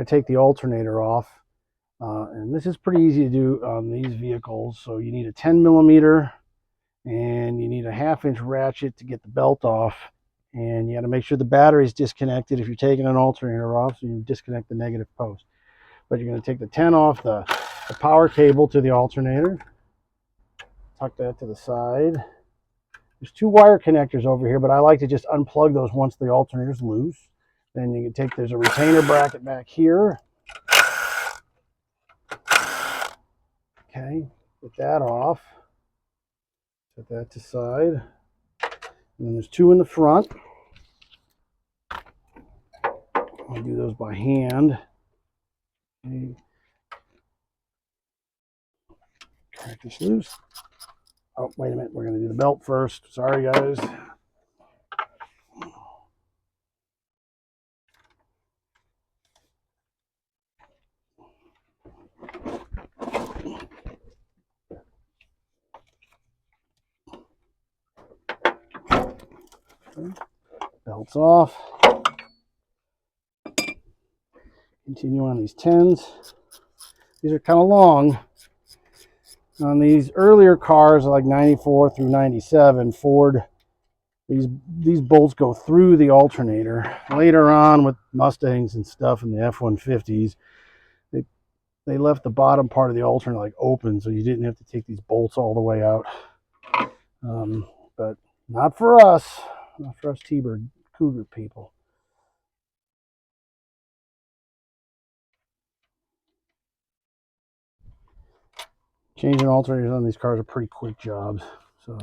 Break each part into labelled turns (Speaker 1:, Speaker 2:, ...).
Speaker 1: going to take the alternator off. And this is pretty easy to do on these vehicles. So you need a 10 millimeter and you need a 1/2 inch ratchet to get the belt off. And you got to make sure the battery is disconnected if you're taking an alternator off, so you disconnect the negative post. But you're going to take the 10 off the power cable to the alternator. Tuck that to the side. There's 2 wire connectors over here, but I like to just unplug those once the alternator's loose. Then you can take, there's a retainer bracket back here. Okay, get that off. Set that to the side. And then there's 2 in the front. I do those by hand. Okay. Crack this loose. Oh, wait a minute. We're going to do the belt first. Sorry, guys. Okay. Belt's off. Continue on these 10s. These are kind of long. On these earlier cars, like 94 through 97, Ford, these bolts go through the alternator. Later on with Mustangs and stuff in the F-150s, they left the bottom part of the alternator like open, so you didn't have to take these bolts all the way out. But not for us. Not for us T-Bird Cougar people. Changing alternators on these cars are pretty quick jobs. So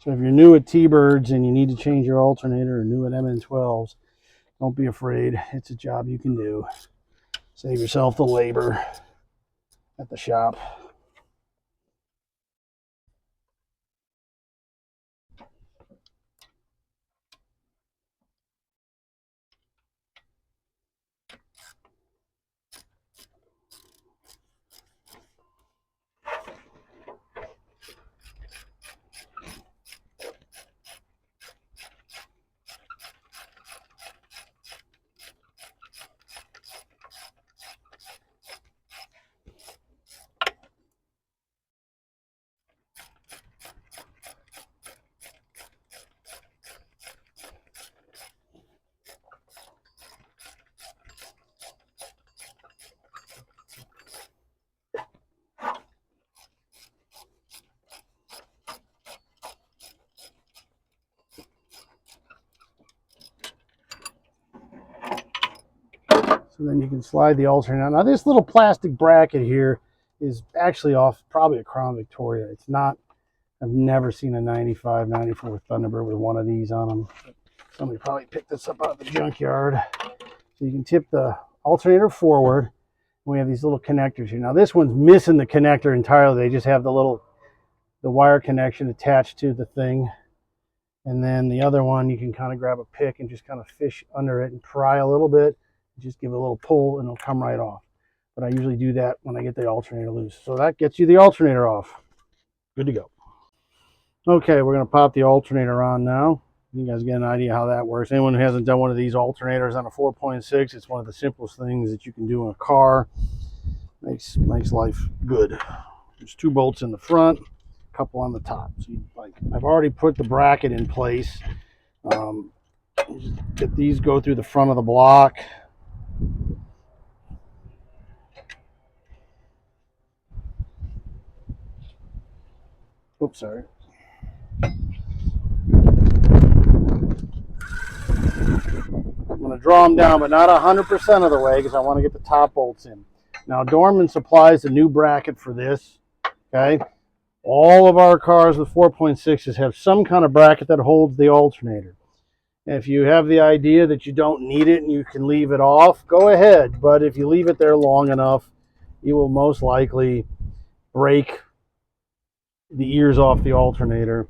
Speaker 1: if you're new at T-Birds and you need to change your alternator, or new at MN12s, don't be afraid. It's a job you can do. Save yourself the labor at the shop. So then you can slide the alternator. Now this little plastic bracket here is actually off probably a Crown Victoria. It's not, I've never seen a 95, 94 Thunderbird with one of these on them. Somebody probably picked this up out of the junkyard. So you can tip the alternator forward. We have these little connectors here. Now this one's missing the connector entirely. They just have the wire connection attached to the thing. And then the other one, you can kind of grab a pick and just kind of fish under it and pry a little bit. Just give it a little pull and it'll come right off. But I usually do that when I get the alternator loose. So that gets you the alternator off. Good to go. Okay, we're going to pop the alternator on now. You guys get an idea how that works. Anyone who hasn't done one of these alternators on a 4.6, it's one of the simplest things that you can do in a car. Makes life good. There's 2 bolts in the front, a couple on the top. So I've already put the bracket in place. Get these go through the front of the block. Oops, sorry. I'm going to draw them down, but not 100% of the way because I want to get the top bolts in. Now, Dorman supplies a new bracket for this. Okay, all of our cars with 4.6s have some kind of bracket that holds the alternator. If you have the idea that you don't need it and you can leave it off, go ahead. But if you leave it there long enough, you will most likely break the ears off the alternator.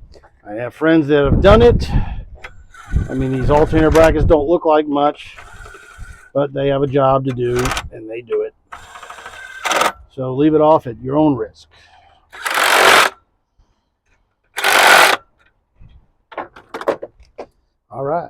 Speaker 1: I have friends that have done it. I mean, these alternator brackets don't look like much, but they have a job to do, and they do it. So leave it off at your own risk. All right.